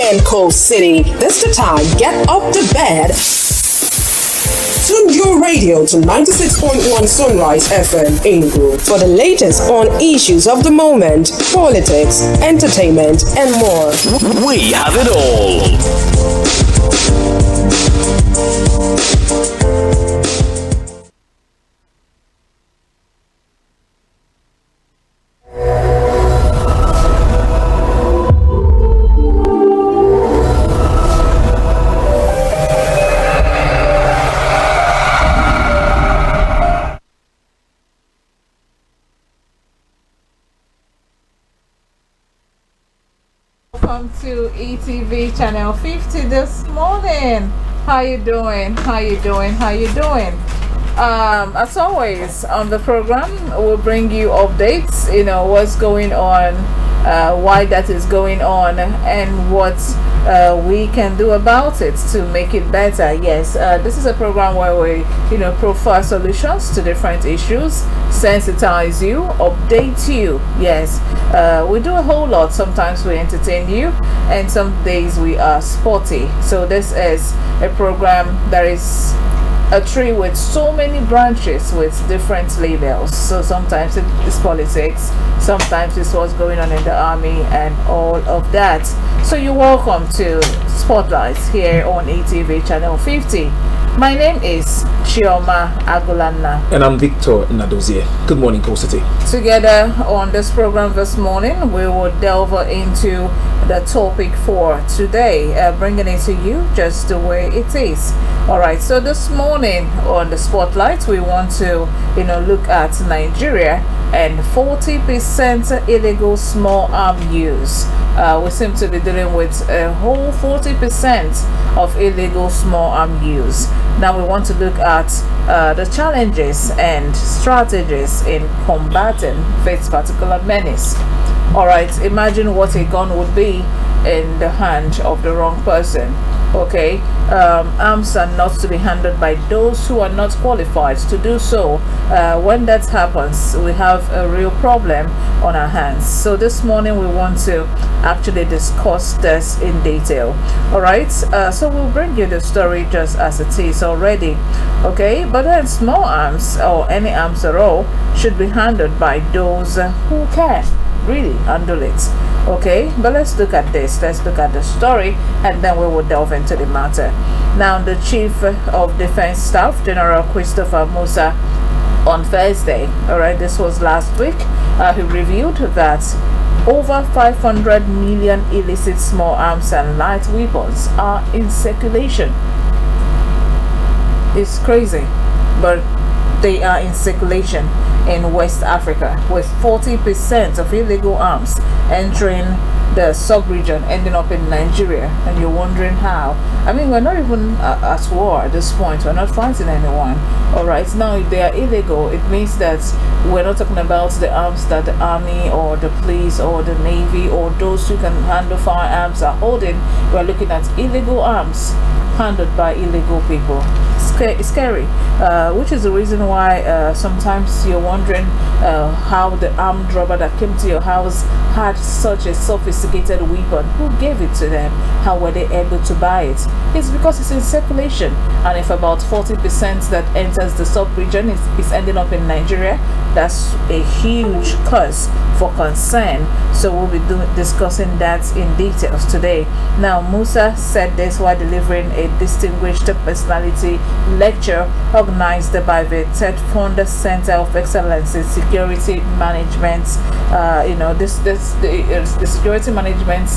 and Coast City. This the time. Get up to bed. Tune your radio to 96.1 Sunrise FM Inglewood for the latest on issues of the moment, politics, entertainment, and more. We have it all. Welcome to ETV channel 50 this morning. How you doing? How you doing? How you doing? As always on the program, we'll bring you updates, what's going on, why that is going on, and what we can do about it to make it better. Yes, this is a program where we profile solutions to different issues, sensitize you, update you. Yes, we do a whole lot. Sometimes we entertain you, and some days we are sporty. So this is a program that is a tree with so many branches with different labels. So sometimes it's politics, sometimes it's what's going on in the army and all of that. So you're welcome to Spotlights here on ETV channel 50. My name is Chioma Agulana. And I'm Victor Nadozie. Good morning, Coast City. Together on this program this morning, we will delve into the topic for today, bringing it to you just the way it is. Alright, so this morning on the Spotlight, we want to look at Nigeria and 40% illegal small arm use. We seem to be dealing with a whole 40% of illegal small arm use. Now we want to look at the challenges and strategies in combating this particular menace. Alright, imagine what a gun would be in the hand of the wrong person. Okay, arms are not to be handled by those who are not qualified to do so. When that happens, we have a real problem on our hands. So this morning we want to actually discuss this in detail. All right, so we'll bring you the story just as it is already. Okay, but then small arms or any arms at all should be handled by those who can really handle it. Okay, but let's look at this. Let's look at the story, and then we will delve into the matter. Now, the Chief of Defense Staff, General Christopher Musa, on Thursday, all right, this was last week, he revealed that over 500 million illicit small arms and light weapons are in circulation. It's crazy, but they are in circulation in West Africa, with 40% of illegal arms entering the sub-region, ending up in Nigeria. And you're wondering how. I mean, we're not even at war at this point. We're not fighting anyone. All right, now if they are illegal, it means that we're not talking about the arms that the army or the police or the navy or those who can handle firearms are holding. We're looking at illegal arms handled by illegal people. It's scary, which is the reason why sometimes you're wondering how the armed robber that came to your house had such a sophisticated weapon. Who gave it to them? How were they able to buy it? It's because it's in circulation, and if about 40% that enters the sub-region is ending up in Nigeria, that's a huge cause for concern. So we'll be discussing that in details today. Now, Musa said this while delivering a distinguished personality lecture organized by the Ted Fonda Center of Excellence in Security Management. The security management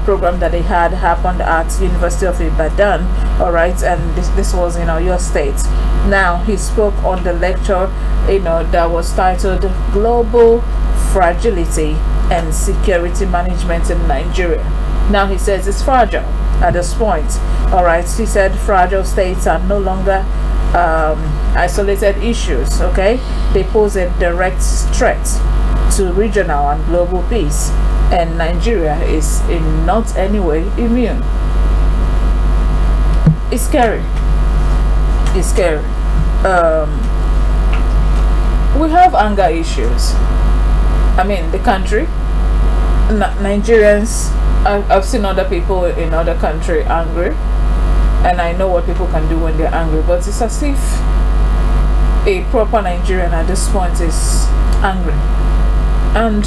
program that they had happened at University of Ibadan. All right, and this was your state. Now he spoke on the lecture that was titled Global Fragility and Security Management in Nigeria. Now he says it's fragile at this point. All right, he said fragile states are no longer isolated issues. Okay, they pose a direct threat to regional and global peace, and Nigeria is in not any way immune. It's scary. It's scary. We have anger issues. I mean, the country, Nigerians I've seen other people in other country angry, and I know what people can do when they're angry. But it's as if a proper Nigerian at this point is angry, and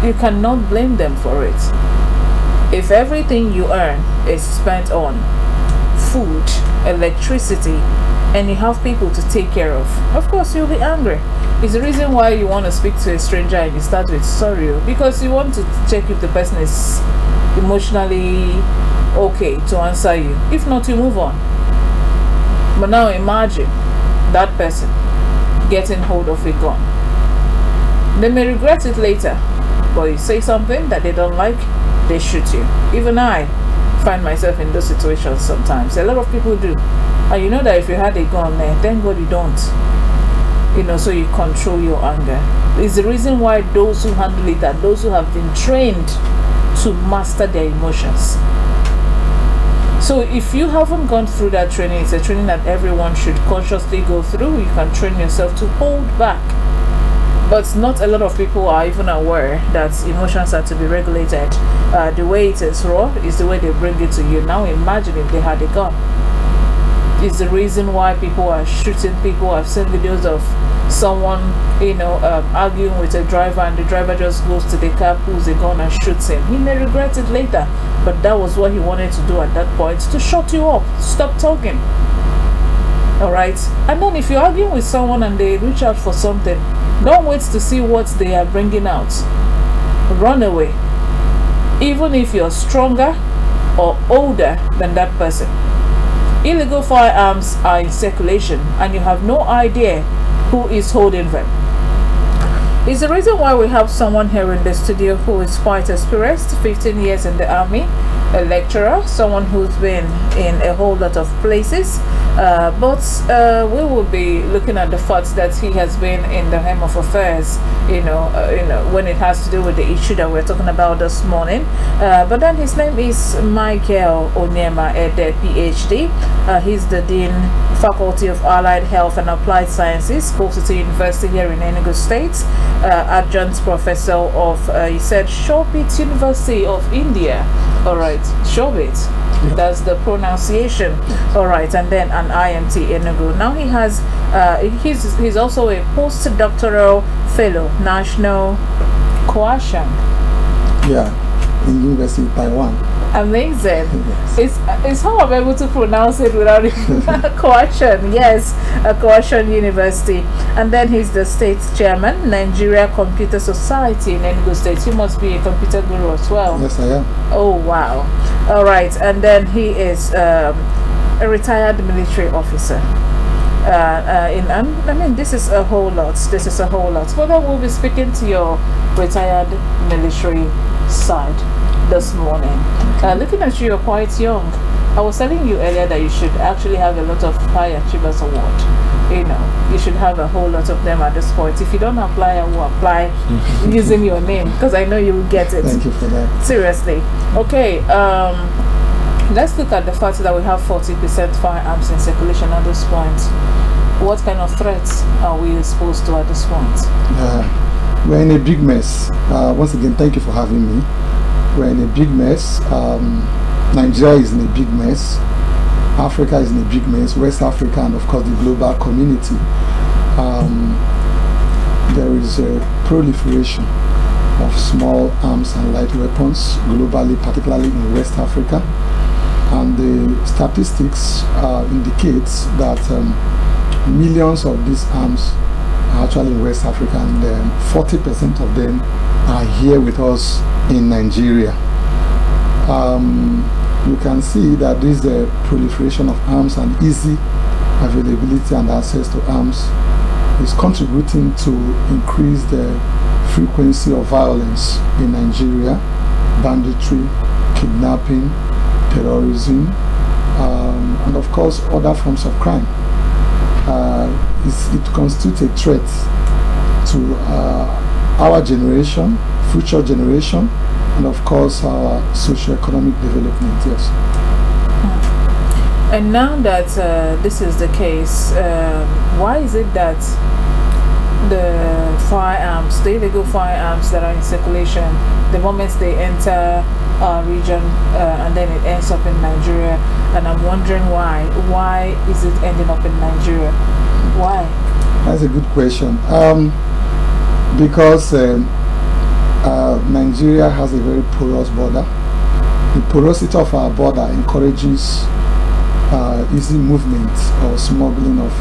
you cannot blame them for it. If everything you earn is spent on food, electricity, and you have people to take care of course you'll be angry. It's the reason why you want to speak to a stranger and you start with sorry, because you want to check if the person is emotionally okay to answer you. If not, you move on. But now imagine that person getting hold of a gun. They may regret it later, but you say something that they don't like, they shoot you. Even I find myself in those situations sometimes. A lot of people do. And you know that if you had a gun there, thank God you don't. So you control your anger. It's the reason why those who handle it are those who have been trained to master their emotions. So if you haven't gone through that training, it's a training that everyone should consciously go through. You can train yourself to hold back. But not a lot of people are even aware that emotions are to be regulated. The way it is raw is the way they bring it to you. Now imagine if they had a gun. It's the reason why people are shooting people. I've seen videos of someone, arguing with a driver, and the driver just goes to the car, pulls a gun and shoots him. He may regret it later, but that was what he wanted to do at that point, to shut you up, stop talking. Alright? And then if you're arguing with someone and they reach out for something, don't wait to see what they are bringing out. Run away. Even if you're stronger or older than that person. Illegal firearms are in circulation and you have no idea who is holding them. It's the reason why we have someone here in the studio who is quite experienced, 15 years in the army, a lecturer, someone who's been in a whole lot of places, but we will be looking at the fact that he has been in the hem of affairs, when it has to do with the issue that we're talking about this morning. But then his name is Michael Onyema Ede, PhD. He's the Dean, Faculty of Allied Health and Applied Sciences, Coal City University here in Enugu State, adjunct professor of, he said, Shobit University of India. All right, Shobit. Yeah. That's the pronunciation. All right, and then an IMT Enugu. Now he has, he's also a postdoctoral fellow, National Coalition. Yeah, in University of Taiwan. Amazing. Yes. It's how I'm able to pronounce it without coercion. Yes, a coercion university. And then he's the state chairman, Nigeria Computer Society in Enugu State. You must be a computer guru as well. Yes, I am. Oh, wow. All right. And then he is a retired military officer. This is a whole lot. This is a whole lot. But then we'll be speaking to your retired military side this morning. Looking at you, you're quite young. I was telling you earlier that you should actually have a lot of High Achievers Award. You should have a whole lot of them at this point. If you don't apply, I will apply using your name, because I know you will get it. Thank you for that. Seriously. Okay, let's look at the fact that we have 40% firearms in circulation at this point. What kind of threats are we exposed to at this point? We're in a big mess. Once again, thank you for having me. We're in a big mess. Nigeria is in a big mess. Africa is in a big mess. West Africa, and of course the global community. There is a proliferation of small arms and light weapons globally, particularly in West Africa. And the statistics indicates that millions of these arms are actually in West Africa, and 40% of them are here with us in Nigeria. You can see that this proliferation of arms and easy availability and access to arms is contributing to increase the frequency of violence in Nigeria, banditry, kidnapping, terrorism, and of course other forms of crime. It constitutes a threat to our generation, future generation, and of course our socio-economic development. Yes. And now that this is the case, why is it that the firearms, the illegal firearms that are in circulation, the moment they enter region, and then it ends up in Nigeria. And I'm wondering why. Why is it ending up in Nigeria? Why? That's a good question. Because Nigeria has a very porous border. The porosity of our border encourages easy movement or smuggling of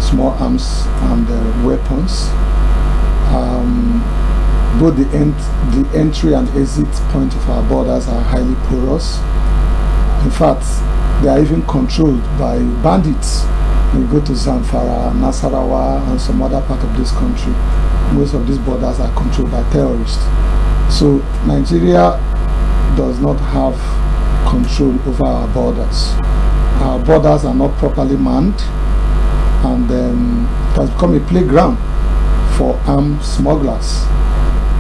small arms and weapons. Both the entry and exit point of our borders are highly porous. In fact, they are even controlled by bandits. You go to Zamfara, Nasarawa, and some other part of this country. Most of these borders are controlled by terrorists. So Nigeria does not have control over our borders. Our borders are not properly manned, and it has become a playground for armed smugglers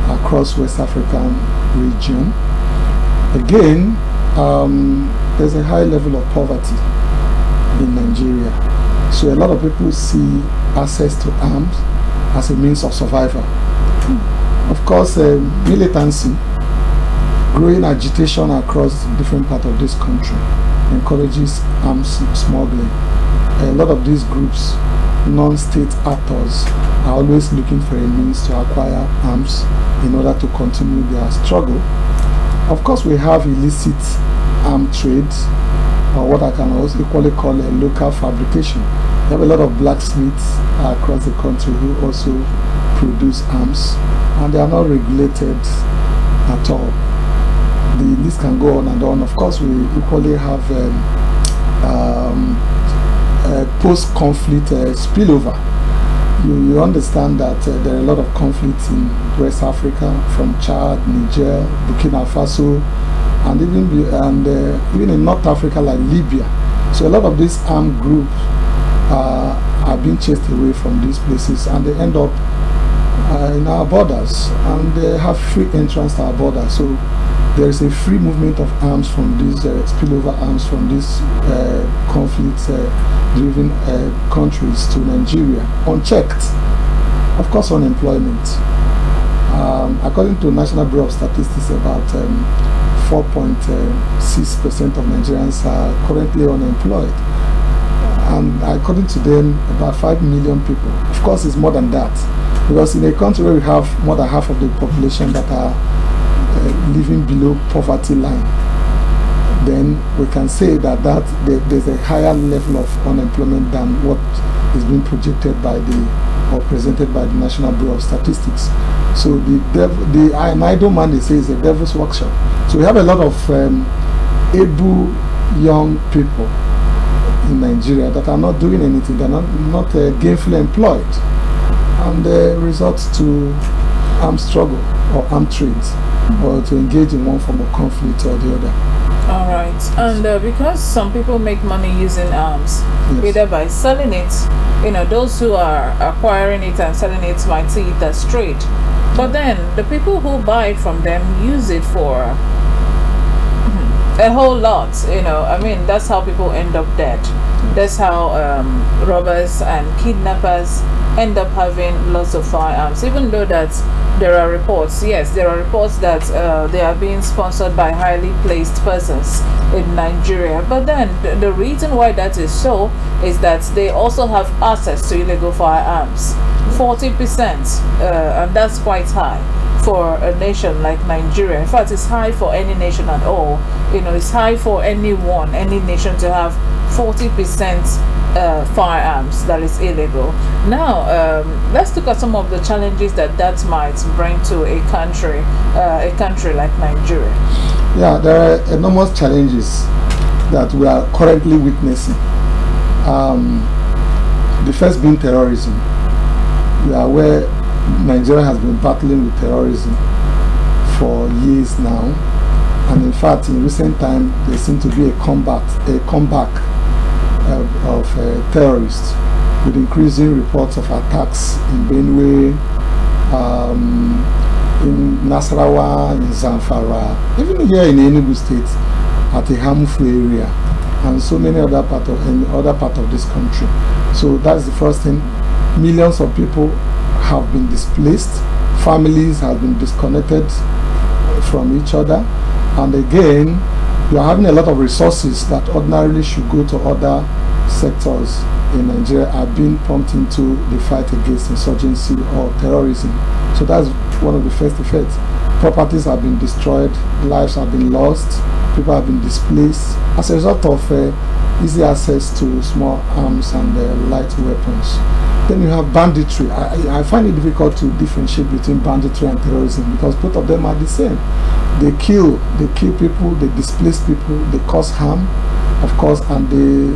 across West African region. Again, there's a high level of poverty in Nigeria. So a lot of people see access to arms as a means of survival. Of course, militancy, growing agitation across different parts of this country encourages arms smuggling. A lot of these groups, non-state actors, are always looking for a means to acquire arms in order to continue their struggle. Of course, we have illicit arm trade, or what I can also equally call a local fabrication. We have a lot of blacksmiths across the country who also produce arms, and they are not regulated at all. The list can go on and on. Of course, we equally have post-conflict spillover. You understand that there are a lot of conflicts in West Africa, from Chad, Niger, Burkina Faso, and even in North Africa like Libya. So a lot of these armed groups are being chased away from these places, and they end up in our borders, and they have free entrance to our borders. So there is a free movement of arms from these spillover arms from these conflict-driven countries to Nigeria, unchecked. Of course, unemployment. According to National Bureau of Statistics, about 4.6% of Nigerians are currently unemployed. And according to them, about 5 million people. Of course, it's more than that, because in a country where we have more than half of the population that are living below poverty line, then we can say that there's a higher level of unemployment than what is being projected by or presented by the National Bureau of Statistics. So an idle man, they say, is a devil's workshop. So we have a lot of able young people in Nigeria that are not doing anything. They're not gainfully employed, and results to armed struggle or armed trades, or to engage in one form of conflict or the other. All right, and because some people make money using arms, Yes. either by selling it, those who are acquiring it and selling it might see it as trade, but then the people who buy it from them use it for a whole lot. That's how people end up dead. That's how robbers and kidnappers end up having lots of firearms, even though that there are reports that they are being sponsored by highly placed persons in Nigeria. But then the reason why that is so is that they also have access to illegal firearms, 40%, and that's quite high for a nation like Nigeria. In fact, it's high for any nation at all. It's high for any nation to have 40% firearms that is illegal. Now, let's look at some of the challenges that might bring to a country like Nigeria. Yeah, there are enormous challenges that we are currently witnessing. The first being terrorism. We are aware Nigeria has been battling with terrorism for years now, and in fact, in recent time, there seems to be a comeback of terrorists, with increasing reports of attacks in Benue, in Nasarawa, in Zamfara, even here in Enugu State, at the Hamufu area, and so many other parts of this country. So that's the first thing. Millions of people have been displaced, families have been disconnected from each other, And again, you are having a lot of resources that ordinarily should go to other sectors in Nigeria are being pumped into the fight against insurgency or terrorism. So that's one of the first effects. Properties have been destroyed, lives have been lost, people have been displaced as a result of easy access to small arms and light weapons. Then you have banditry. I find it difficult to differentiate between banditry and terrorism because both of them are the same. They kill people, they displace people, they cause harm, of course, and they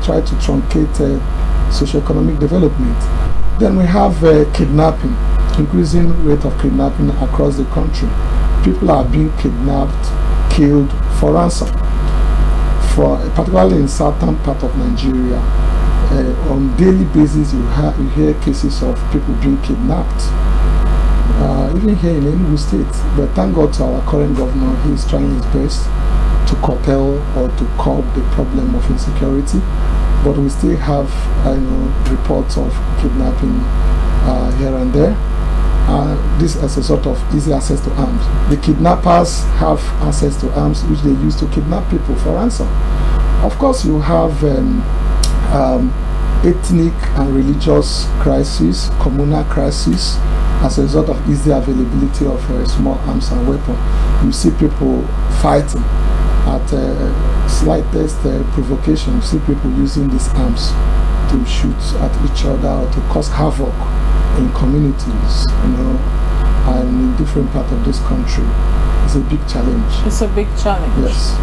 try to truncate socio-economic development. Then we have kidnapping, increasing rate of kidnapping across the country. People are being kidnapped, killed for ransom. Particularly in southern part of Nigeria, on daily basis you hear cases of people being kidnapped. Even here in Enugu State, but thank God to our current governor, he is trying his best to curtail or to curb the problem of insecurity. But we still have reports of kidnapping here and there. This as a sort of easy access to arms. The kidnappers have access to arms which they use to kidnap people for ransom. Of course, you have ethnic and religious crisis, communal crisis, as a result of easy availability of small arms and weapons. You see people fighting at slightest provocation. You see people using these arms to shoot at each other or to cause havoc in communities, and in different parts of this country. It's a big challenge. It's a big challenge. Yes.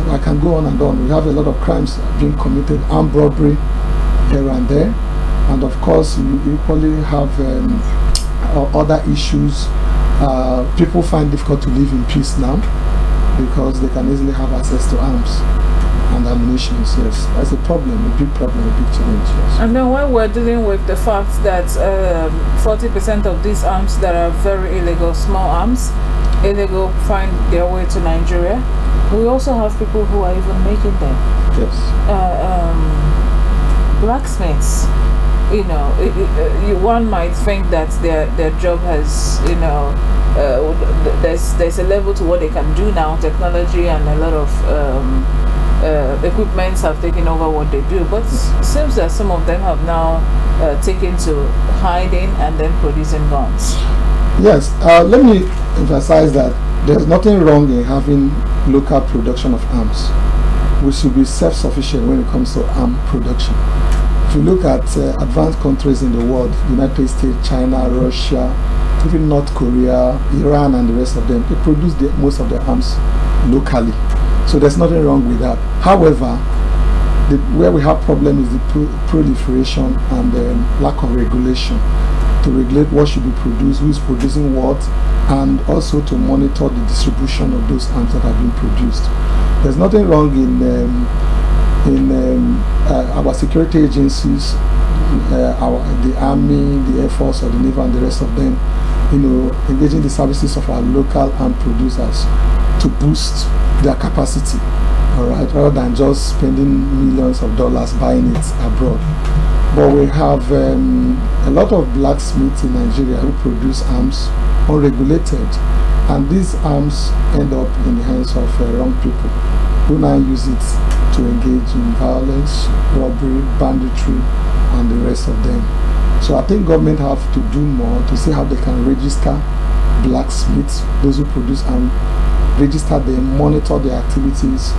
I can go on and on. We have a lot of crimes being committed, armed robbery here and there, and of course you equally have other issues. People find it difficult to live in peace now because they can easily have access to arms and ammunition. Yes, that's a problem, a big challenge. Yes. And then when we're dealing with the fact that 40% of these arms that are very illegal, small arms, illegal, find their way to Nigeria, we also have people who are even making them. Yes. Blacksmiths. One might think that their job has, there's a level to what they can do now. Technology and a lot of equipments have taken over what they do, but it seems that some of them have now taken to hiding and then producing guns. Yes, let me emphasize that there's nothing wrong in having local production of arms. We should be self-sufficient when it comes to arm production. If you look at advanced countries in the world, United States, China, Russia, even North Korea, Iran and the rest of them, they produce most of their arms locally. So there's nothing wrong with that. However, where we have problem is the proliferation and the lack of regulation to regulate what should be produced, who is producing what, and also to monitor the distribution of those arms that have been produced. There's nothing wrong in our security agencies, the Army, the Air Force, or the Navy, and the rest of them, engaging the services of our local arm producers to boost their capacity, all right, rather than just spending millions of dollars buying it abroad. But we have a lot of blacksmiths in Nigeria who produce arms unregulated, and these arms end up in the hands of wrong people who now use it to engage in violence, robbery, banditry, and the rest of them. So I think government have to do more to see how they can register blacksmiths, those who produce arms, register them, monitor their activities,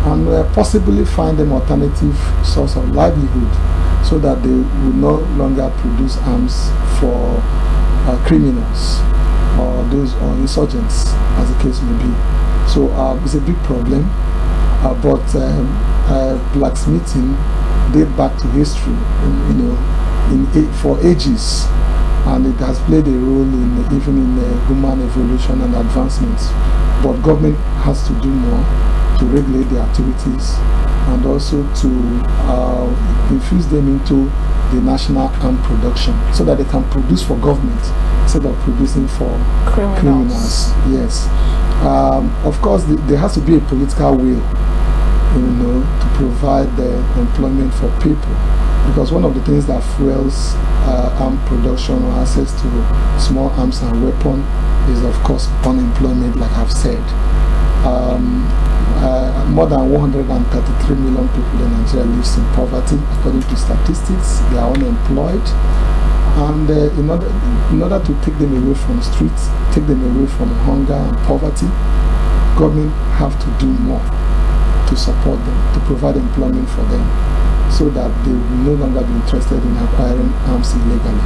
and possibly find them alternative source of livelihood so that they will no longer produce arms for criminals or insurgents, as the case may be. So it's a big problem, but blacksmithing date back to history, for ages, and it has played a role even in human evolution and advancements. But government has to do more to regulate their activities and also to infuse them into the national arm production so that they can produce for government instead of producing for criminals. Yes. Of course, there has to be a political will, to provide the employment for people. because one of the things that fuels arm production or access to small arms and weapons is, of course, unemployment, like I've said. More than 133 million people in Nigeria lives in poverty, according to statistics. They are unemployed, and in order to take them away from streets, take them away from hunger and poverty, government have to do more to support them, to provide employment for them, so that they will no longer be interested in acquiring arms illegally.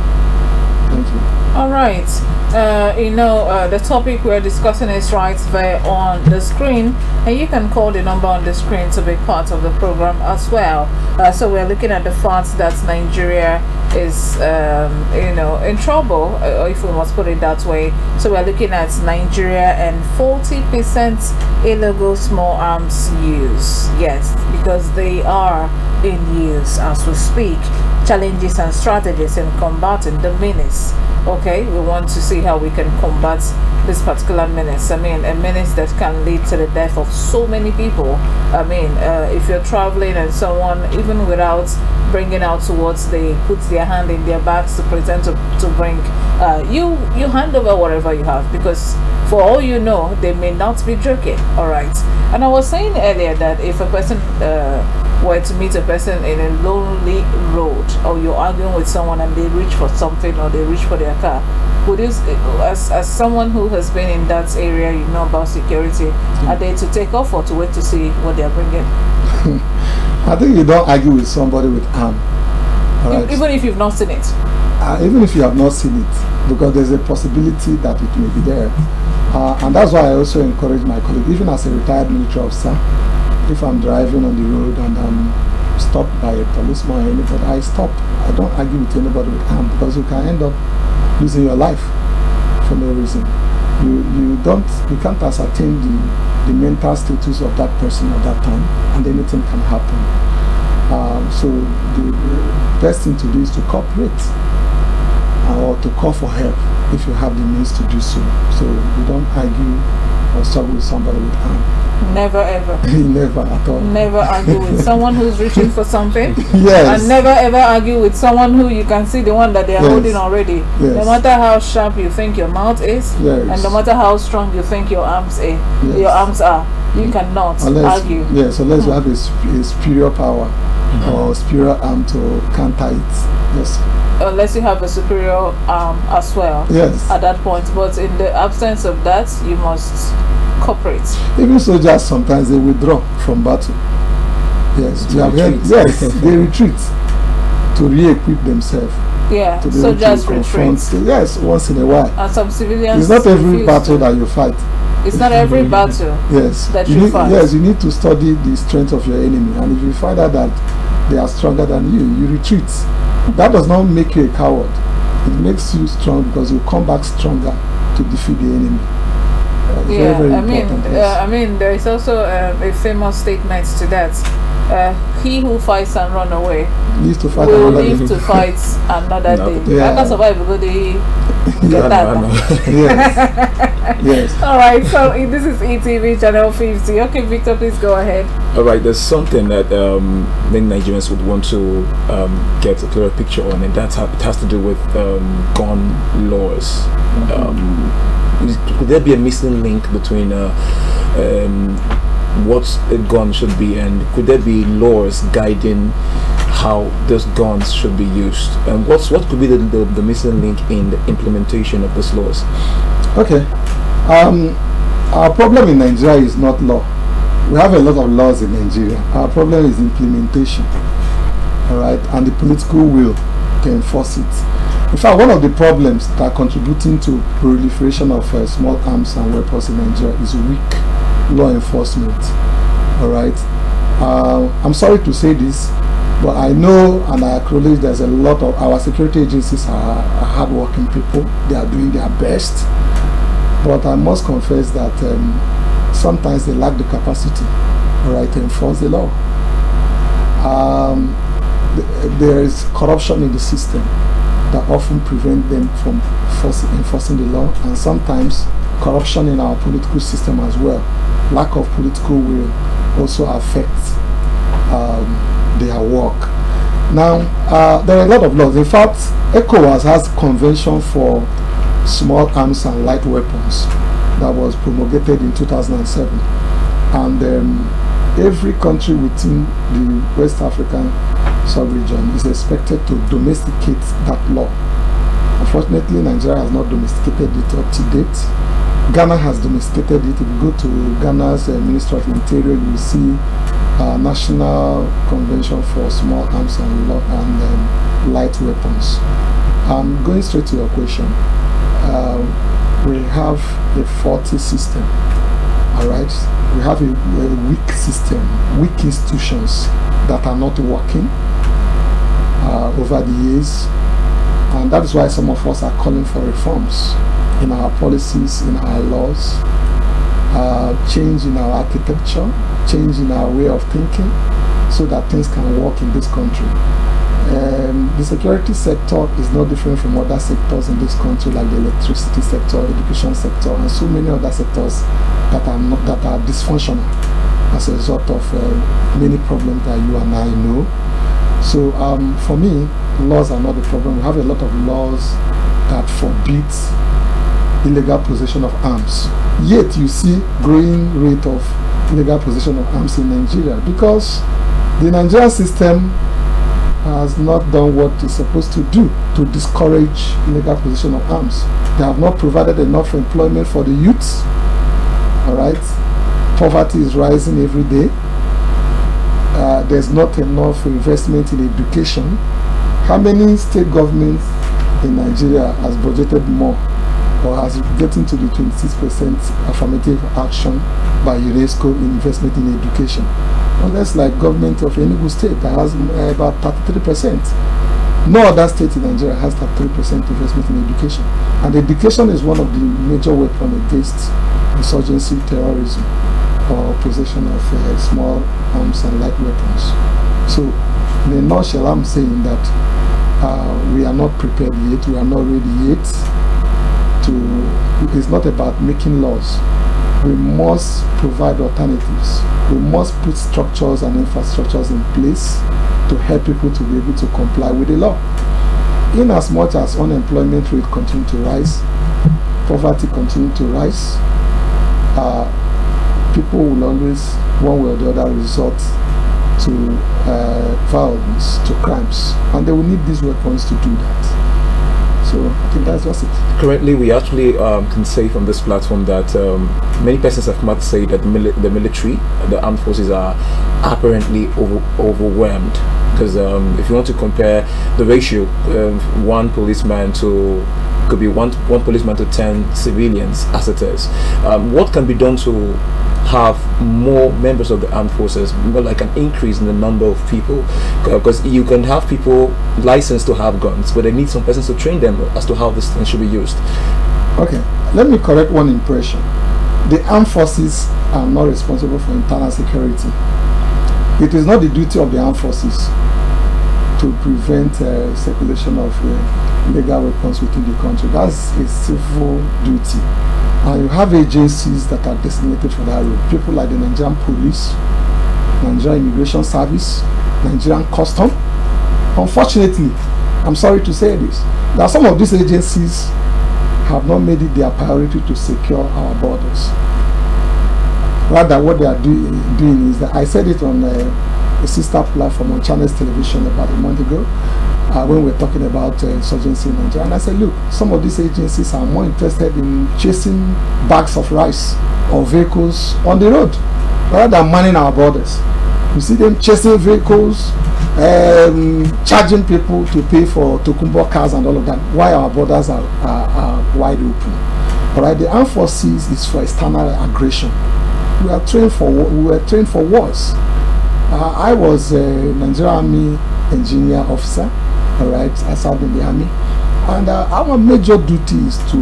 Thank you. All right. The topic we're discussing is right there on the screen, and you can call the number on the screen to be part of the program as well. So we're looking at the fact that Nigeria is, in trouble, if we must put it that way. So we're looking at Nigeria and 40% illegal small arms use. Yes, because they are in use as we speak. Challenges and strategies in combating the menace. Okay, we want to see how we can combat this particular menace. I mean, a menace that can lead to the death of so many people. I mean, if you're traveling and someone, even without bringing out towards, they put their hand in their bags to pretend to bring, you hand over whatever you have, because for all you know, they may not be joking. All right. And I was saying earlier that if a person were to meet a person in a lonely road, or you're arguing with someone and they reach for something or they reach for their car, would you, as someone who has been in that area, you know about security, are they to take off or to wait to see what they're bringing? I think you don't argue with somebody with arm. Right? Even if you've not seen it? Even if you have not seen it, because there's a possibility that it may be there. And that's why I also encourage my colleagues, even as a retired military officer, if I'm driving on the road and I'm stopped by a policeman or anybody, I stop. I don't argue with anybody with arm, because you can end up losing your life for no reason. You can't ascertain the mental status of that person at that time, and anything can happen. So the best thing to do is to cooperate or to call for help if you have the means to do so. So you don't argue or struggle with somebody with arm. Never ever. Never at all. Never argue with someone who's reaching for something. Yes. And never ever argue with someone who you can see the one that they are holding already. Yes. No matter how sharp you think your mouth is, yes, and no matter how strong you think your arms are, yes, your arms are, you cannot argue. Yes, unless you have a superior power or superior arm to counter it. Yes. Unless you have a superior arm as well. Yes. At that point, but in the absence of that, you must cooperate. Even soldiers sometimes they withdraw from battle. Yes, you have heard. Yes, they retreat to re-equip themselves. Yeah, to soldiers retreat. Yes, once in a while. And some civilians. It's not every battle that you fight. It's not every battle. Yes, that you fight. Yes, you need to study the strength of your enemy, and if you find out that they are stronger than you retreat. That does not make you a coward. It makes you strong, because you come back stronger to defeat the enemy. Yeah, very important. Yes. I mean, there is also a famous statement to that. He who fights and run away live to fight will another live day. to fight another day. Yeah. I can survive because they get that. Yes. Yes. All right. So this is ETV channel 50. Okay, Victor, please go ahead. All right. There's something that many Nigerians would want to get a clearer picture on, and it has to do with gun laws. Could there be a missing link between what a gun should be, and could there be laws guiding how those guns should be used? And what could be the missing link in the implementation of those laws? Okay. Our problem in Nigeria is not law. We have a lot of laws in Nigeria. Our problem is implementation. All right, and the political will to enforce it. In fact, one of the problems that are contributing to proliferation of small arms and weapons in Nigeria is weak law enforcement. All right. I'm sorry to say this, but I know and I acknowledge there's a lot of our security agencies are hardworking people. They are doing their best, but I must confess that sometimes they lack the capacity, all right, to enforce the law. There is corruption in the system that often prevent them from enforcing the law, and sometimes corruption in our political system as well. Lack of political will also affects their work. Now, there are a lot of laws. In fact, ECOWAS has convention for small arms and light weapons that was promulgated in 2007. And every country within the West African sub-region is expected to domesticate that law. Unfortunately, Nigeria has not domesticated it up to date. Ghana has domesticated it. If you go to Ghana's Ministry of Interior, you will see National Convention for Small Arms and Light Weapons. Going straight to your question, we have a faulty system. All right, we have a weak system, weak institutions that are not working over the years, and that is why some of us are calling for reforms in our policies, in our laws, change in our architecture, change in our way of thinking, so that things can work in this country. The security sector is no different from other sectors in this country, like the electricity sector, education sector, and so many other sectors that are dysfunctional as a result of many problems that you and I know. So for me, laws are not the problem. We have a lot of laws that forbid illegal possession of arms. Yet you see growing rate of illegal possession of arms in Nigeria, because the Nigerian system has not done what it's supposed to do to discourage illegal possession of arms. They have not provided enough employment for the youths. All right, poverty is rising every day. There's not enough investment in education. How many state governments in Nigeria has budgeted more, or has gotten to the 26% affirmative action by UNESCO in investment in education? Unless like government of Enugu state that has about 33%. No other state in Nigeria has 33% investment in education. And education is one of the major weapons against insurgency, terrorism, or possession of small arms and light weapons. So in a nutshell, I'm saying that we are not prepared yet, we are not ready yet it's not about making laws. We must provide alternatives. We must put structures and infrastructures in place to help people to be able to comply with the law. In as much as unemployment rate continue to rise, poverty continue to rise, people will always, one way or the other, resort to violence, to crimes, and they will need these weapons to do that. So I think that's just it. Currently, we actually can say from this platform that many persons have might say that the military, the armed forces are apparently overwhelmed. Because if you want to compare the ratio, one policeman to could be one policeman to 10 civilians as it is. What can be done to have more members of the armed forces, more like an increase in the number of people? Because you can have people licensed to have guns, but they need some persons to train them as to how this thing should be used. Okay, let me correct one impression. The armed forces are not responsible for internal security. It is not the duty of the armed forces to prevent circulation of legal weapons within the country. That's a civil duty. And you have agencies that are designated for that role. People like the Nigerian Police, Nigerian Immigration Service, Nigerian Custom. Unfortunately, I'm sorry to say this, that some of these agencies have not made it their priority to secure our borders. Rather, what they are doing is that, I said it on a sister platform on Channels Television about a month ago, when we were talking about insurgency in Nigeria, and I said, look, some of these agencies are more interested in chasing bags of rice or vehicles on the road rather than manning our borders. You see them chasing vehicles, charging people to pay for Tokumbo cars and all of that, while our borders are wide open. All right, the armed forces is for external aggression. We were trained for wars. I was a Nigerian Army engineer officer. All right, I served in the army, and our major duty is to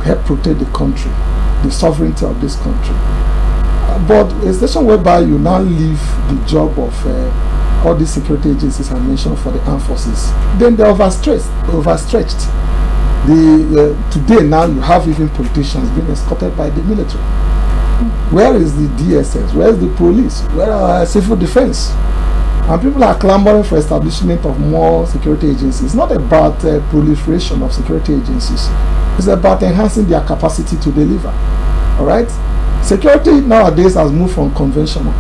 help protect the country, the sovereignty of this country. But a situation whereby you now leave the job of all these security agencies I mentioned for the armed forces, then they're overstretched. Today now you have even politicians being escorted by the military. Where is the DSS? Where is the police? Where are civil defense? And people are clamoring for establishment of more security agencies. It's not about proliferation of security agencies. It's about enhancing their capacity to deliver. All right? Security nowadays has moved from conventional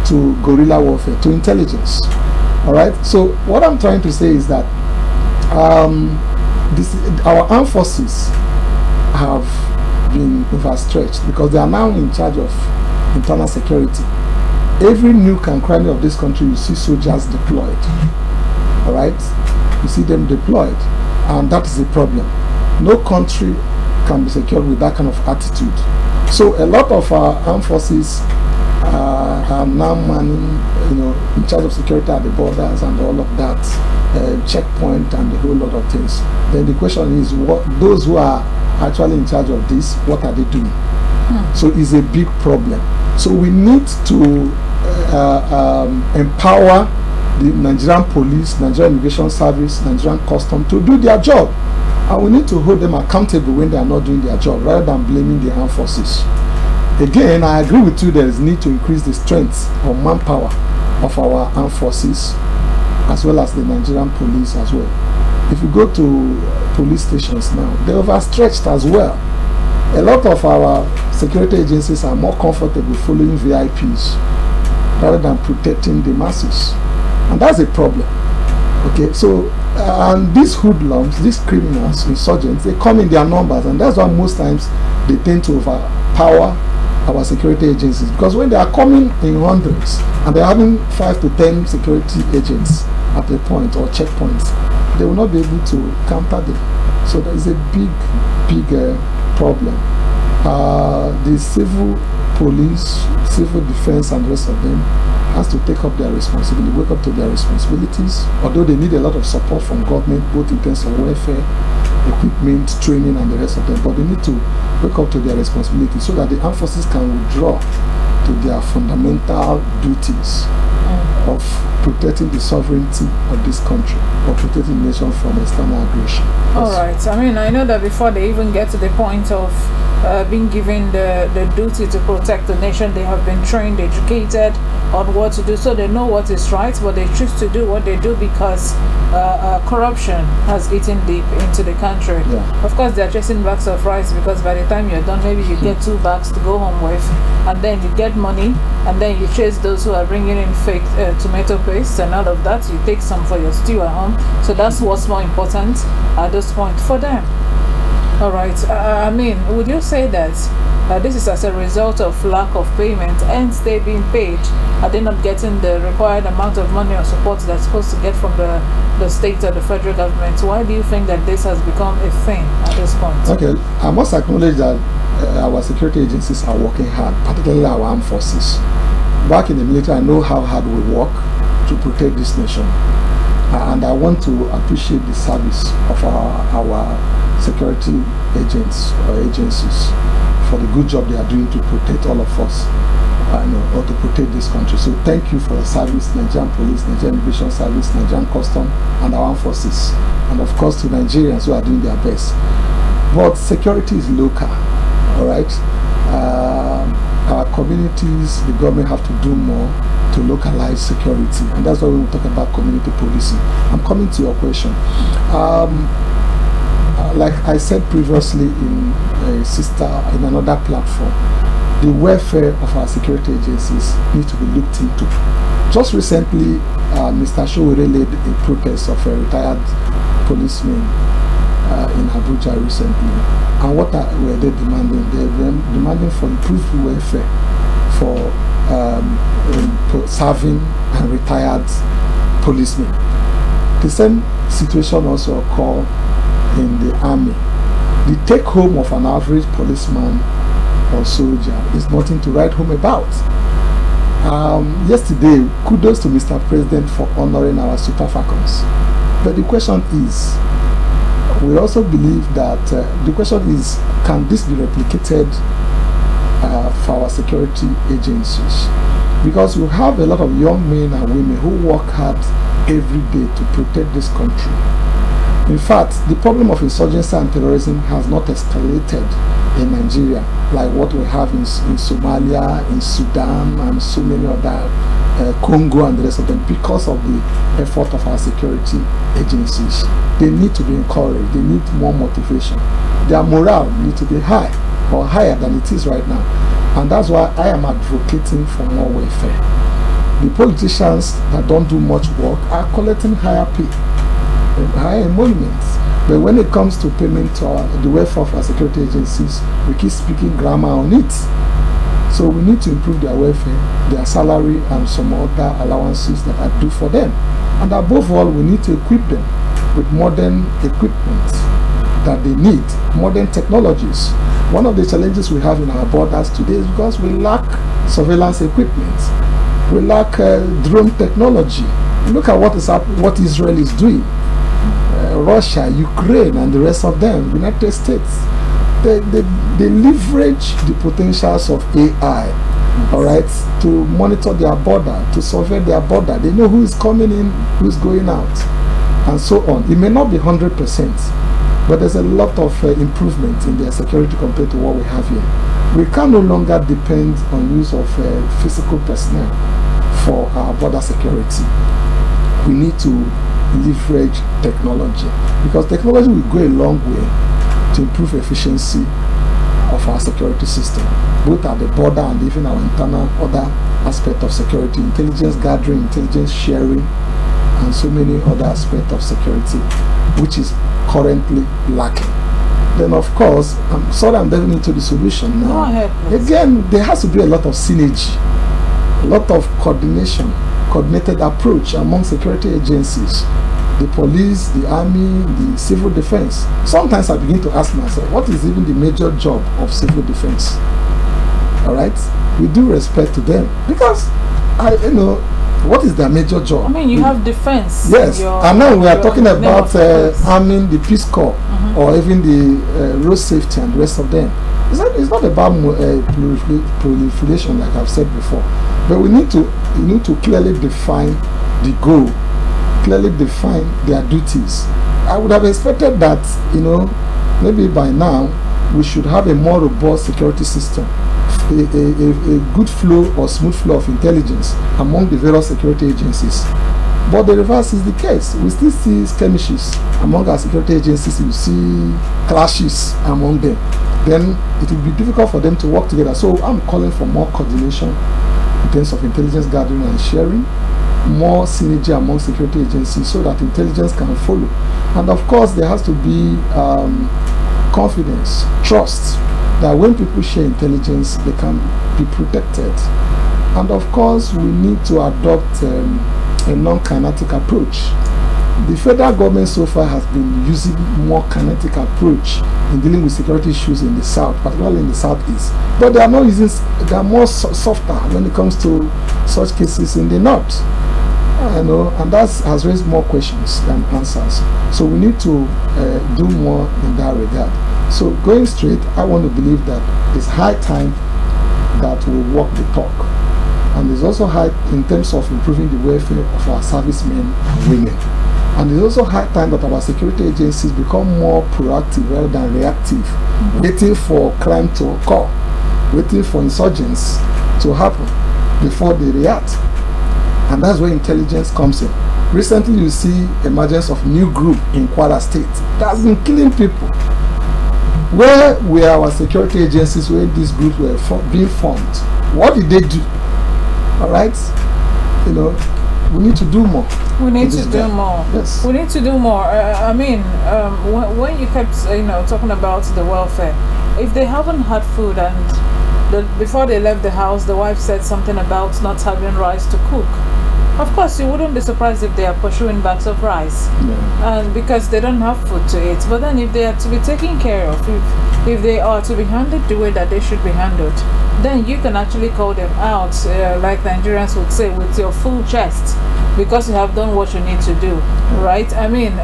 to guerrilla warfare, to intelligence. All right? So what I'm trying to say is that our armed forces have been overstretched because they are now in charge of internal security. Every nook and cranny of this country, you see soldiers deployed. All right, you see them deployed, and that is a problem. No country can be secured with that kind of attitude. So a lot of our armed forces are now manning, in charge of security at the borders and all of that, checkpoint and a whole lot of things. Then the question is, what those who are actually in charge of this, what are they doing? So it's a big problem. So we need to empower the Nigerian police, Nigerian immigration service, Nigerian custom to do their job, and we need to hold them accountable when they are not doing their job, rather than blaming the armed forces. Again, I agree with you, there is need to increase the strength of manpower of our armed forces, as well as the Nigerian police as well. If you go to police stations now, they're overstretched as well. A lot of our security agencies are more comfortable following VIPs rather than protecting the masses, and that's a problem. Okay, so and these hoodlums, these criminals, insurgents, they come in their numbers, and that's why most times they tend to overpower our security agencies, because when they are coming in hundreds and they're having 5 to 10 security agents at a point or checkpoints, they will not be able to counter them. So there is a big problem. The civil police, civil defense, and the rest of them has to take up their responsibility, wake up to their responsibilities, although they need a lot of support from government, both in terms of welfare, equipment, training, and the rest of them, but they need to wake up to their responsibility so that the armed forces can withdraw to their fundamental duties of protecting the sovereignty of this country, or protecting the nation from external aggression. All right. I mean, I know that before they even get to the point of being given the duty to protect the nation, they have been trained, educated on what to do, so they know what is right, but they choose to do what they do because corruption has eaten deep into the country. Yeah. Of course, they're chasing bags of rice, because by the time you're done, maybe you get 2 bags to go home with, and then you get money, and then you chase those who are bringing in fake tomato paste and all of that. You take some for your stew at home. So that's what's more important at this point for them. All right. I mean, would you say that this is as a result of lack of payment, hence they being paid? Are they not getting the required amount of money or support they're supposed to get from the state or the federal government? Why do you think that this has become a thing at this point? Okay, I must acknowledge that our security agencies are working hard, particularly our armed forces. Back in the military, I know how hard we work to protect this nation, and I want to appreciate the service of our security agents or agencies for the good job they are doing to protect all of us, or to protect this country. So thank you for your service, Nigerian Police, Nigerian Immigration Service, Nigerian Custom, and our armed forces, and of course to Nigerians who are doing their best. But security is local, all right? Our communities, the government have to do more to localize security, and that's why we talk about community policing. I'm coming to your question. Like I said previously in another platform, the welfare of our security agencies needs to be looked into. Just recently, Mr. Showore led a protest of a retired policeman in Abuja recently. And what were they demanding? They were demanding for improved welfare for serving and retired policemen. The same situation also occurred in the army. The take home of an average policeman or soldier is nothing to write home about. Yesterday, kudos to Mr. President for honoring our super falcons. But the question is, we also believe that the question is, can this be replicated for our security agencies? Because you have a lot of young men and women who work hard every day to protect this country. In fact, the problem of insurgency and terrorism has not escalated in Nigeria like what we have in Somalia, in Sudan, and so many other Congo and the rest of them, because of the effort of our security agencies. They need to be encouraged. They need more motivation. Their morale needs to be high, or higher than it is right now. And that's why I am advocating for more welfare. The politicians that don't do much work are collecting higher pay, higher emoluments. But when it comes to payment to the welfare of our security agencies, we keep speaking grammar on it. So we need to improve their welfare, their salary, and some other allowances that are due for them. And above all, we need to equip them with modern equipment that they need, modern technologies. One of the challenges we have in our borders today is because we lack surveillance equipment. We lack drone technology. Look at what Israel is doing. Russia, Ukraine, and the rest of them, United States. They leverage the potentials of AI, all right, to monitor their border, to survey their border. They know who is coming in, who is going out, and so on. It may not be 100%, but there's a lot of improvement in their security compared to what we have here. We can no longer depend on use of physical personnel for our border security. We need to leverage technology, because technology will go a long way to improve efficiency of our security system, both at the border and even our internal other aspects of security, intelligence gathering, intelligence sharing, and so many other aspects of security, which is currently lacking. Then of course, I'm sorry I'm delving into the solution now. Go ahead, please. Again, there has to be a lot of synergy, a lot of coordination, coordinated approach among security agencies, the police, the army, the civil defense. Sometimes I begin to ask myself, what is even the major job of civil defense? All right, we do respect to them, because what is their major job? I mean, you have defense. Yes, and now we are talking about arming the Peace Corps, or even the road safety and the rest of them. It's not about proliferation, like I've said before, but we need to clearly define the goal, clearly define their duties. I would have expected that, maybe by now we should have a more robust security system, a good flow or smooth flow of intelligence among the various security agencies. But the reverse is the case. We still see skirmishes among our security agencies. You see clashes among them. Then it will be difficult for them to work together. So I'm calling for more coordination in terms of intelligence gathering and sharing, more synergy among security agencies so that intelligence can follow. And of course, there has to be confidence, trust, that when people share intelligence, they can be protected. And of course, we need to adopt a non-kinetic approach. The federal government so far has been using more kinetic approach in dealing with security issues in the south, particularly in the southeast. But they are not using, they are more softer when it comes to such cases in the north. And that has raised more questions than answers. So we need to do more in that regard. So going straight, I want to believe that it's high time that we walk the talk. And it's also high in terms of improving the welfare of our servicemen and women. And it's also high time that our security agencies become more proactive rather than reactive, waiting for crime to occur, waiting for insurgents to happen before they react. And that's where intelligence comes in. Recently, you see emergence of new group in Kwara State that has been killing people. Where were our security agencies when these groups were being formed? What did they do? All right, we need to do more. We need to do more. Yes. We need to do more. When you kept, talking about the welfare, if they haven't had food and before they left the house, the wife said something about not having rice to cook. Of course, you wouldn't be surprised if they are pursuing bags of rice, and because they don't have food to eat. But then, if they are to be taken care of, if they are to be handled the way that they should be handled, then you can actually call them out, like Nigerians would say, with your full chest, because you have done what you need to do, right? I mean,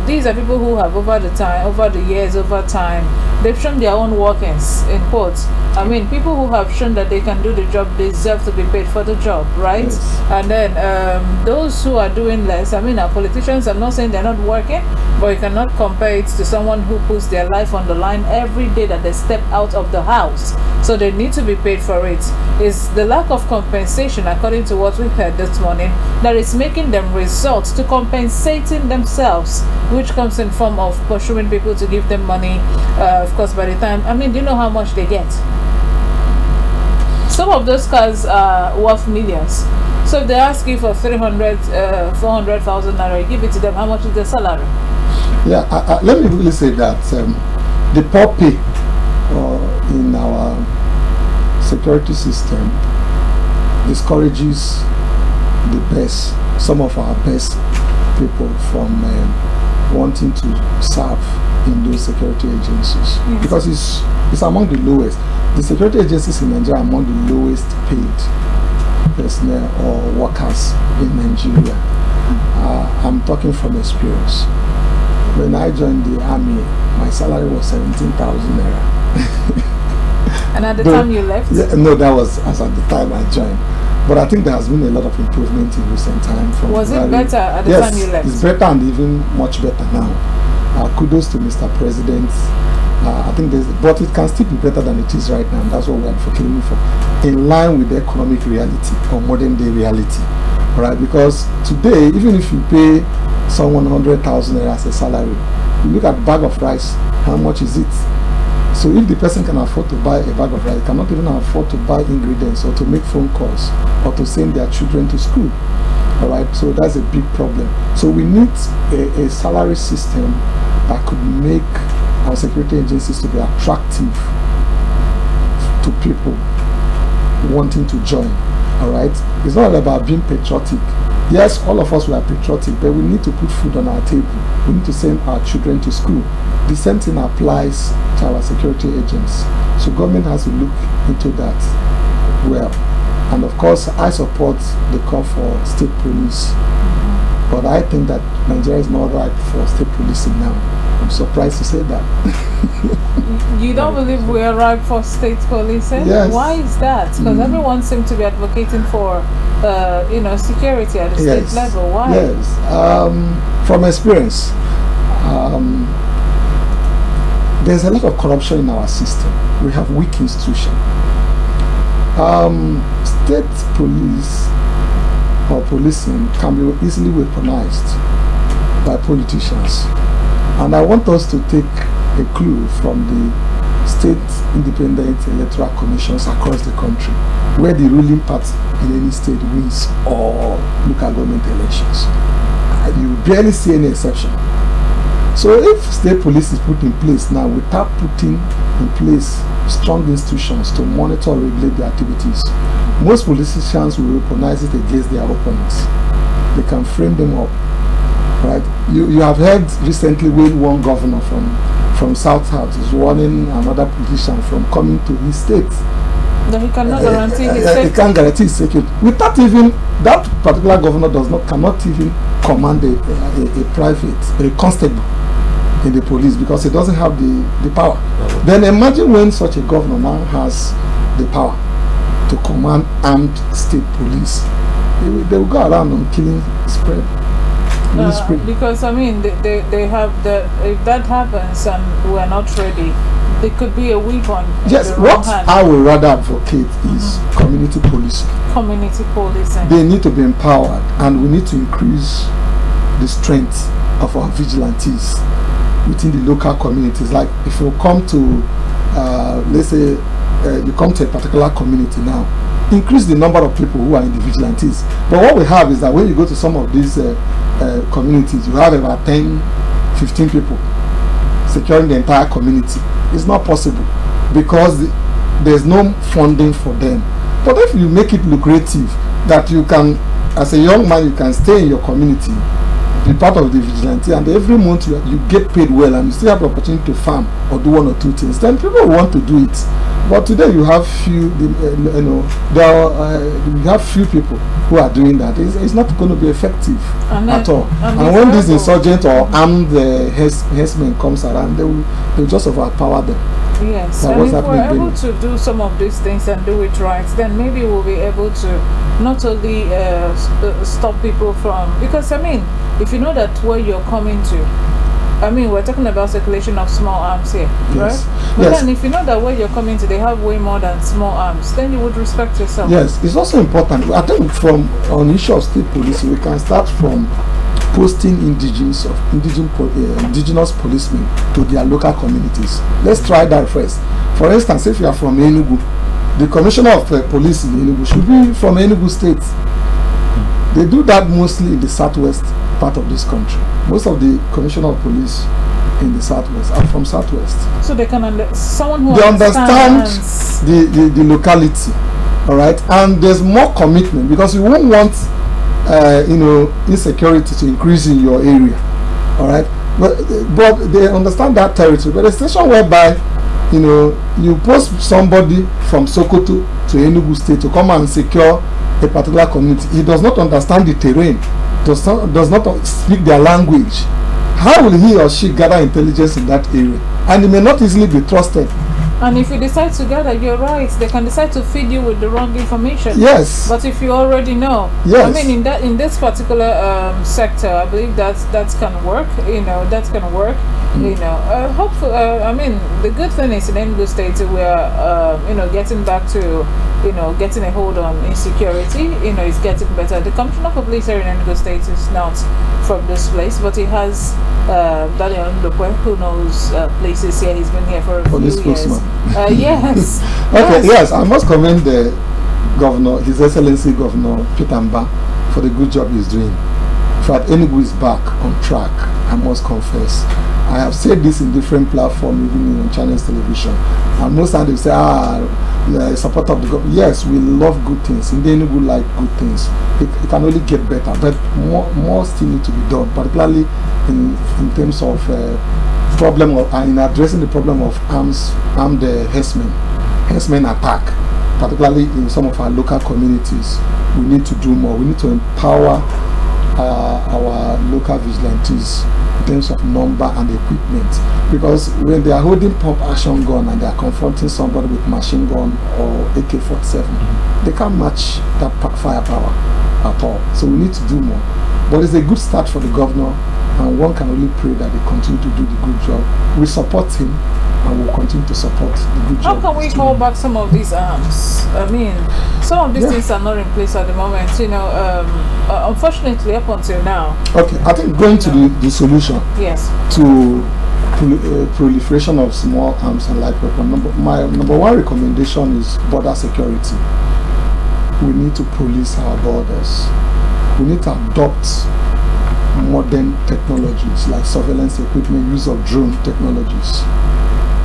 these are people who have over the years, over time, they've shown their own workings, in quotes. I mean, people who have shown that they can do the job deserve to be paid for the job, right? Yes. And then those who are doing less, I mean, our politicians, I'm not saying they're not working, but you cannot compare it to someone who puts their life on the line every day that they step out of the house. So they need to be paid for it. It's the lack of compensation, according to what we heard this morning, that is making them resort to compensating themselves, which comes in form of pursuing people to give them money. Of course, by the time, I mean, do you know how much they get? Some of those cars are worth millions. So if they ask you for 300, 400,000 naira, you give it to them, how much is their salary? Yeah, let me really say that the poor pay in our security system discourages some of our best people from wanting to serve in those security agencies. Yes. Because it's among the lowest. The security agencies in Nigeria are among the lowest paid personnel or workers in Nigeria. I'm talking from experience. When I joined the army, my salary was 17,000 naira. And at the time you left? Yeah, no, that was as at the time I joined. But I think there has been a lot of improvement in recent time. Was it better at the time you left? Yes, it's better and even much better now. Kudos to Mr. President. I think but it can still be better than it is right now. And that's what we're advocating for, in line with the economic reality or modern day reality. All right, because today, even if you pay someone 100,000 naira as a salary, you look at a bag of rice, how much is it? So if the person can afford to buy a bag of rice, cannot even afford to buy ingredients or to make phone calls or to send their children to school. All right, so that's a big problem. So we need a salary system that could make our security agencies to be attractive to people wanting to join. All right, it's not about being patriotic. Yes, all of us were patriotic, but we need to put food on our table. We need to send our children to school. The same thing applies to our security agents. So government has to look into that well. And of course, I support the call for state police. But I think that Nigeria is not right for state policing now. I'm surprised to say that. You don't believe we are right for state policing? Yes. Why is that? Because everyone seems to be advocating for, security at the state level. Why? Yes. From experience, there's a lot of corruption in our system. We have weak institutions. State police or policing can be easily weaponized by politicians. And I want us to take a clue from the state independent electoral commissions across the country, where the ruling party in any state wins or local government elections. You barely see any exception. So if state police is put in place now without putting in place strong institutions to monitor or regulate their activities, most politicians will weaponize it against their opponents. They can frame them up. Right? You have heard recently when one governor from South is warning another politician from coming to his state. That he cannot guarantee his safety. He can't guarantee his security. Without even that particular governor cannot even command a private, a constable in the police because he doesn't have the power. Then imagine when such a governor now has the power to command armed state police. They will go around and killing spread. Because I mean they have if that happens and we're not ready, there could be a weapon. Yes, what I would rather advocate is community policing. Community policing. They need to be empowered, and we need to increase the strength of our vigilantes within the local communities. Like if you come to let's say you come to a particular community now, increase the number of people who are in the vigilantes. But what we have is that when you go to some of these communities, you have about 10, 15 people securing the entire community. It's not possible because there's no funding for them. But if you make it lucrative, that you can, as a young man, you can stay in your community, be part of the vigilante, and every month you get paid well and you still have the opportunity to farm or do one or two things, then people want to do it. But today you have you have few people who are doing that. It's not going to be effective at all. And when this insurgent or armed herdsmen comes around, they'll just overpower them. Yes, and if we're able to do some of these things and do it right, then maybe we'll be able to not only stop people from, because I mean, if you know that where you're coming to, I mean, we're talking about circulation of small arms here, yes. right? But then if you know that where you're coming to, they have way more than small arms, then you would respect yourself. Yes, it's also important. I think from on issue of state police, we can start from posting indigenous policemen to their local communities. Let's try that first. For instance, if you are from Enugu, the commissioner of police in Enugu should be from Enugu State. They do that mostly in the southwest part of this country. Most of the commissioner of police in the southwest are from southwest. So they can someone who they understand the locality, all right, and there's more commitment because you won't want insecurity to increase in your area, all right. But they understand that territory. But a station whereby you post somebody from Sokoto to Enugu State to come and secure a particular community, he does not understand the terrain, does not speak their language. How will he or she gather intelligence in that area? And he may not easily be trusted. And if you decide to gather, you're right, they can decide to feed you with the wrong information. Yes. But if you already know, yes. I mean, in this particular sector, I believe that can work. That can work. Hopefully, I mean, the good thing is in Enugu State we are, getting back to, getting a hold on insecurity. It's getting better. The commissioner for police here in Enugu State is not from this place, but he has Daniel Ndokwe, who knows places here. He's been here for a few years. Yes. Okay. Yes, I must commend the governor, His Excellency Governor Peter Mba, for the good job he's doing. In fact, Enugu is back on track. I must confess. I have said this in different platforms, even on Chinese television, and most times they say, support of the government. Yes, we love good things. In the Enugu like good things. It can only get better, but more still need to be done, particularly in terms of problem of in addressing the problem of armed herdsmen attack, particularly in some of our local communities. We need to do more. We need to empower our local vigilantes in terms of number and equipment, because when they are holding pump action gun and they are confronting somebody with machine gun or AK-47, they can't match that firepower at all. So we need to do more. But it's a good start for the governor, and one can only pray that they continue to do the good job. We support him, and we'll continue to support the good job. How can we call back some of these arms? I mean, some of these things are not in place at the moment. Unfortunately, up until now. Okay, I think going to the solution. Yes. To proliferation of small arms and light weapons. My number one recommendation is border security. We need to police our borders. We need to adopt modern technologies like surveillance equipment, use of drone technologies.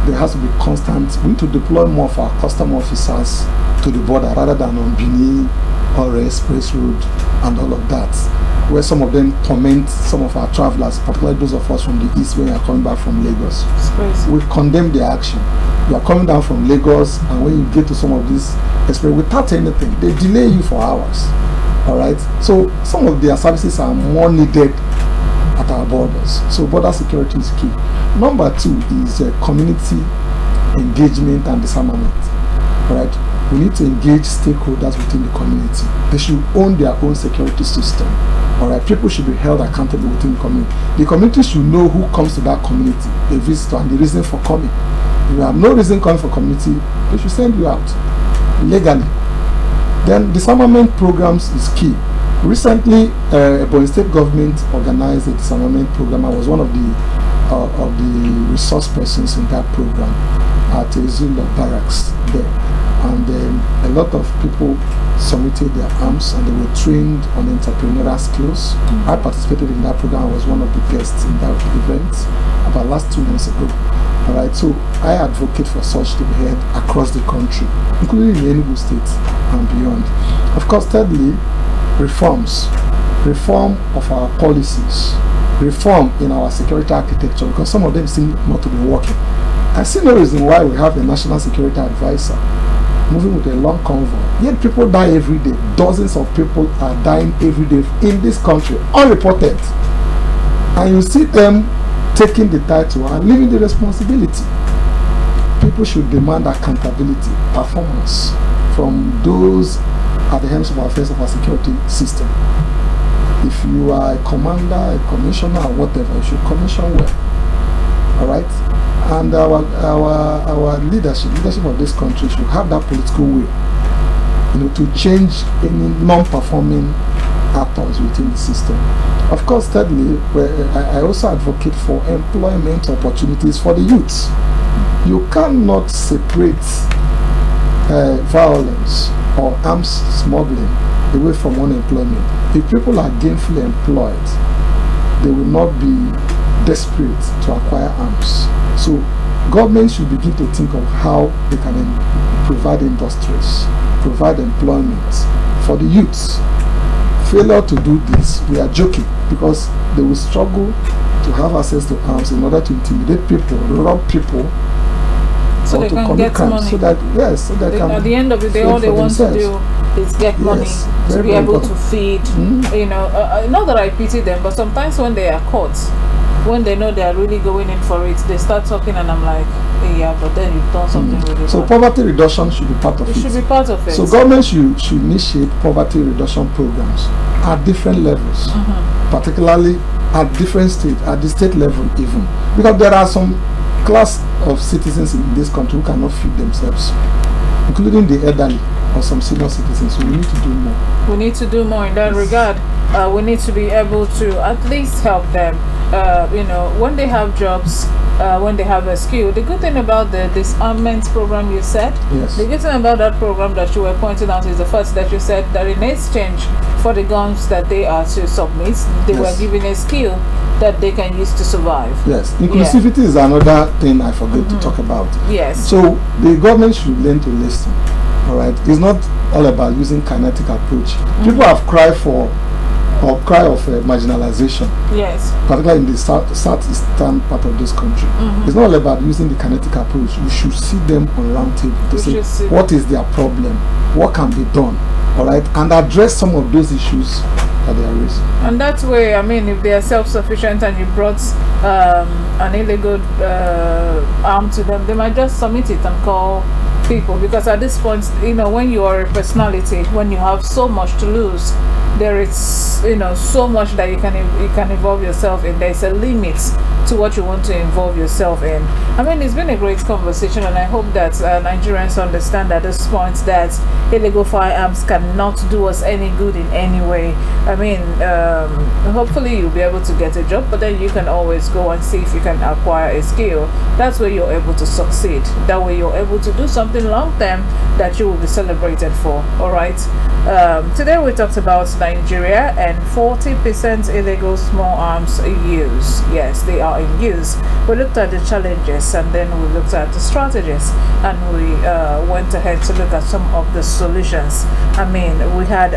There has to be constant. We need to deploy more of our custom officers to the border rather than on Bini or Express Road and all of that, where some of them torment some of our travelers, particularly those of us from the east when they are coming back from Lagos. We condemn their action. You are coming down from Lagos, and when you get to some of these express without anything, they delay you for hours. All right, so some of their services are more needed at our borders. So border security is key. Number two is community engagement and disarmament. All right, we need to engage stakeholders within the community. They should own their own security system. All right, people should be held accountable within the community. The community should know who comes to that community, a visitor, and the reason for coming. If you have no reason coming for community, they should send you out legally. Then disarmament programs is key. Recently, Ebonyi State government organized a disarmament program. I was one of the resource persons in that program at Ezula Barracks there, and a lot of people submitted their arms and they were trained on entrepreneurial skills. I participated in that program. I was one of the guests in that event about last 2 months ago. All right, so I advocate for such to be held across the country, including in Enugu State and beyond. Of course, thirdly, reform of our policies, reform in our security architecture, because some of them seem not to be working. I see no reason why we have a national security advisor moving with a long convoy. Yet people die every day. Dozens of people are dying every day in this country, unreported. And you see them taking the title and leaving the responsibility. People should demand accountability, performance from those at the helms of affairs of our security system. If you are a commander, a commissioner, or whatever, you should commission well. All right, and our leadership of this country should have that political will, to change any non-performing actors within the system. Of course, thirdly, I also advocate for employment opportunities for the youths. You cannot separate violence or arms smuggling away from unemployment. If people are gainfully employed, they will not be desperate to acquire arms. So government should begin to think of how they can provide industries, provide employment for the youths. Failure to do this, we are joking, because they will struggle to have access to arms in order to intimidate people, rob people, so they can get money. So that at the end of the day, all they want to do is get money to be able to feed. Not that I pity them, but sometimes when they are caught, when they know they are really going in for it, they start talking, and I'm like, hey, yeah, but then you've done something really So bad. Poverty reduction should be part of it. It should be part of it. So government should initiate poverty reduction programs at different levels, particularly at different states, at the state level even, because there are some class of citizens in this country who cannot feed themselves, including the elderly or some senior citizens. So we need to do more. We need to do more in that regard. We need to be able to at least help them. When they have jobs, when they have a skill. The good thing about the disarmament program you said, Yes. the good thing about that program that you were pointing out is the first that you said that in exchange for the guns that they are to submit, they were given a skill that they can use to survive. Yes, inclusivity is another thing I forgot to talk about. Yes. So the government should learn to listen. All right, it's not all about using kinetic approach. People have cried for cry of marginalization, Yes. particularly in the southeastern part of this country. It's not all about using the kinetic approach. We should see them on round table to say what is their problem, what can be done, all right, and address some of those issues that they are raising. And that way, I mean, if they are self-sufficient and you brought an illegal arm to them, they might just submit it and call people, because at this point, when you are a personality, when you have so much to lose, there is so much that you can involve yourself in. There's a limit to what you want to involve yourself in. I mean, it's been a great conversation, and I hope that Nigerians understand at this point that illegal firearms cannot do us any good in any way. I mean, hopefully you'll be able to get a job, but then you can always go and see if you can acquire a skill. That's where you're able to succeed. That way you're able to do something long term that you will be celebrated for. All right. Today we talked about Nigeria and 40% illegal small arms use. Yes, they are in use. We looked at the challenges, and then we looked at the strategies, and we went ahead to look at some of the solutions. I mean, we had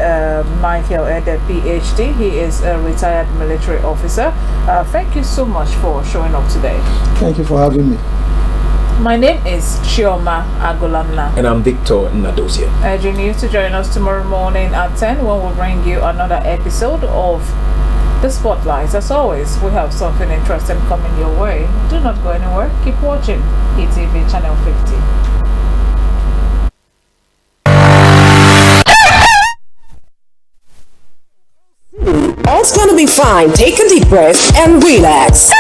Michael Ede, PhD. He is a retired military officer. Thank you so much for showing up today. Thank you for having me. My name is Chioma Agolamna. And I'm Victor Nadosia. Urging you to join us tomorrow morning at 10 when we'll bring you another episode of The Spotlight. As always, we have something interesting coming your way. Do not go anywhere. Keep watching ETV Channel 50. All's gonna be fine. Take a deep breath and relax.